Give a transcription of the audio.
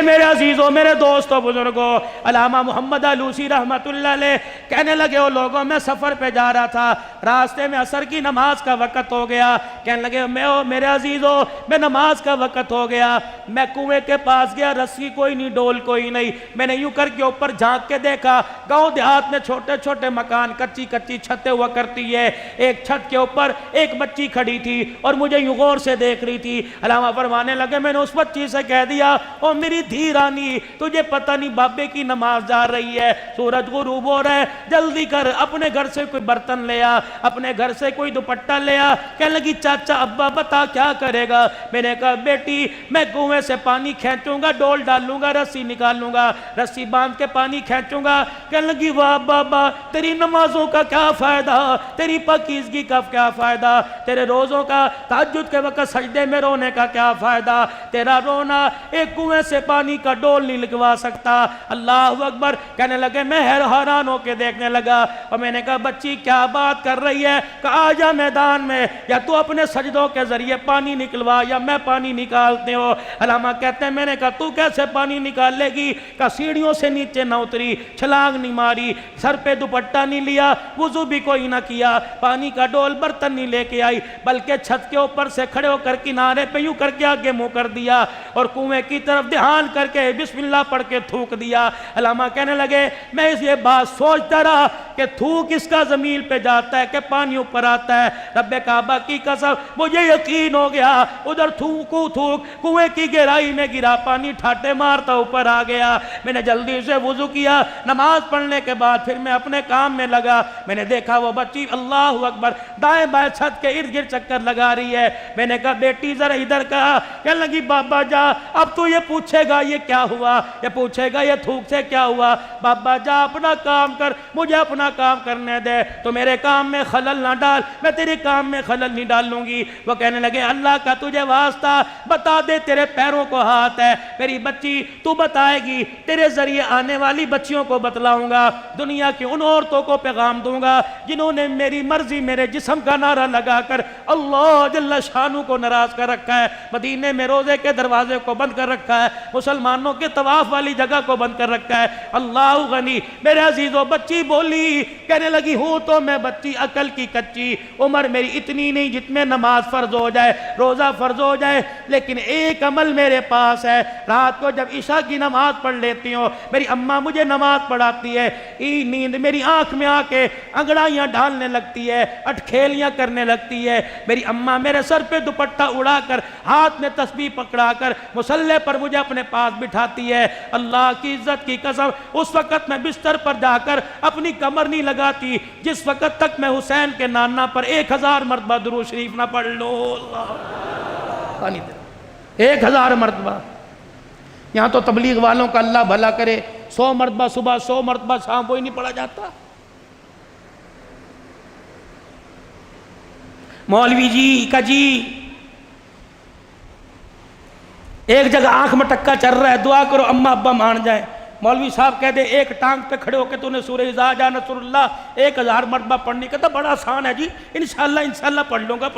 میرے عزیزوں، میرے دوستوں، بزرگوں، علامہ محمد علوسی رحمت اللہ علیہ کہنے لگے او لوگوں میں سفر پہ جا رہا تھا، راستے میں عصر کی نماز کا وقت ہو گیا، کہنے لگے میرے عزیزوں میں نماز کا وقت ہو گیا، میں کنویں کے پاس گیا، رسی کوئی نہیں، ڈول کوئی نہیں، میں نے یوں کر کے اوپر جھانک کے دیکھا، گاؤں دیہات میں چھوٹے چھوٹے مکان، کچی کچی چھتیں ہوا کرتی ہے، ایک چھت کے اوپر ایک بچی کھڑی تھی اور مجھے یوں غور سے دیکھ رہی تھی۔ علامہ فرمانے لگے میں نے اس بچی سے کہہ دیا او میری دھی رانی، تجھے پتہ نہیں بابے کی نماز جا رہی ہے، سورج غروب ہو رہا ہے، جلدی کر اپنے گھر سے کوئی برتن لے آ، اپنے گھر سے کوئی دوپٹہ لے آ۔ کہنے لگی چاچا ابا بتا کیا کرے گا؟ میں نے کہا بیٹی میں کنویں سے پانی کھینچوں گا، ڈول ڈالوں گا، رسی نکالوں گا، رسی باندھ کے پانی کھینچوں گا۔ کہنے لگی واہ بابا تیری نمازوں کا کیا فائدہ، تیری پاکیزگی کا کیا فائدہ، تیرے روزوں کا تہجد کے وقت سجدے میں رونے کا کیا فائدہ، تیرا رونا ایک کنویں سے پانی کا ڈول نہیں لگوا سکتا۔ اللہ اکبر۔ کہنے لگے میں حیران ہو کے دیکھنے لگا اور میں نے کہا بچی کیا بات کر رہی ہے؟ کہا آجا میدان میں، یا تو اپنے سجدوں کے ذریعے پانی نکلوا یا میں پانی نکالتے ہو۔ علامہ کہتے ہیں میں نے کہا تو کیسے پانی نکال لے گی؟ کہا سیڑھیوں سے نیچے نہ اتری، چھلانگ نہیں ماری، سر پہ دوپٹہ نہیں لیا، وضو بھی کوئی نہ کیا، پانی کا ڈول برتن نہیں لے کے آئی، بلکہ چھت کے اوپر سے کھڑے ہو کر کنارے پہ یوں کر کے آگے منہ کر دیا اور کنویں کی طرف دھیان کر کے بسم اللہ پڑھ کے تھوک دیا۔ علامہ کہنے لگے میں اس یہ بات سوچتا رہا کہ تھوک اس کا زمین پہ جاتا ہے کہ پانی اوپر آتا ہے۔ رب کعبہ کی قسم مجھے یقین ہو گیا، ادھر تھوکو تھوک کنویں کی گہرائی میں گرا پانی ٹھاٹے مارتا اوپر آ گیا۔ میں نے جلدی سے وضو کیا، نماز پڑھنے کے بعد پھر میں اپنے کام میں لگا۔ میں نے دیکھا وہ بچی اللہ اکبر دائیں بائیں چھت کے ارد گرد چکر لگا رہی ہے۔ میں نے کہا بیٹی ذرا ادھر کہا۔ کہنے لگی بابا جا اب تو یہ پوچھے گا یہ کیا ہوا، یہ پوچھے گا یہ تھوک سے کیا ہوا۔ بابا جا اپنا کام کر، مجھے اپنا کام کرنے دے، تو میرے کام میں خلل نہ ڈال، میں تیرے کام میں خلل نہیں ڈالوں گی۔ وہ کہنے لگے اللہ کا تجھے واسطہ بتا دے تیرے پیروں کو ہاتھ ہے، میری بچی تو بتائے گی، تیرے ذریعے آنے والی بچیوں کو بتلاؤں گا، دنیا کی ان عورتوں کو پیغام دوں گا جنہوں نے میری مرضی میرے جسم کا نعرہ لگا کر اللہ جل شانہ کو ناراض کر رکھا ہے، مدینے میں روزے کے دروازے کو بند کر رکھا ہے، مسلمانوں کے طواف والی جگہ کو بند کر رکھا ہے۔ اللہ غنی۔ میرے عزیزوں بچی بولی، کہنے لگی ہوں تو میں بچی عقل کی کچی، عمر میری اتنی نہیں جت میں نماز فرض ہو جائے، روزہ فرض ہو جائے، لیکن ایک عمل میرے پاس ہے، رات کو جب عشاء کی نماز پڑھ لیتی ہوں، میری اماں مجھے نماز پڑھاتی ہے، نیند میری آنکھ میں آ کے انگڑائیاں ڈالنے لگتی ہے، اٹکھیلیاں کرنے لگتی ہے، میری اماں میرے سر پہ دوپٹہ اڑا کر ہاتھ میں تسبیح پکڑا کر مصلی پر مجھے اپنے پاس بٹھاتی ہے۔ اللہ کی عزت کی قسم اس وقت میں بستر پر جا کر اپنی کمر نہیں لگاتی جس وقت تک میں حسین کے نانا پر 1000 مرتبہ درود شریف نہ پڑھ لو۔ اللہ 1000 مرتبہ۔ یہاں تو تبلیغ والوں کا اللہ بھلا کرے 100 مرتبہ صبح 100 مرتبہ شام کوئی نہیں پڑھا جاتا۔ مولوی جی کا جی ایک جگہ آنکھ میں ٹکا چل رہا ہے، دعا کرو اماں ابا مان جائیں۔ مولوی صاحب کہہ دے ایک ٹانگ پہ کھڑے ہو کے تو نے سورہ اذا جاء نصر اللہ 1000 مرتبہ پڑھنے کا، تو بڑا آسان ہے جی، انشاءاللہ پڑھ لوں گا۔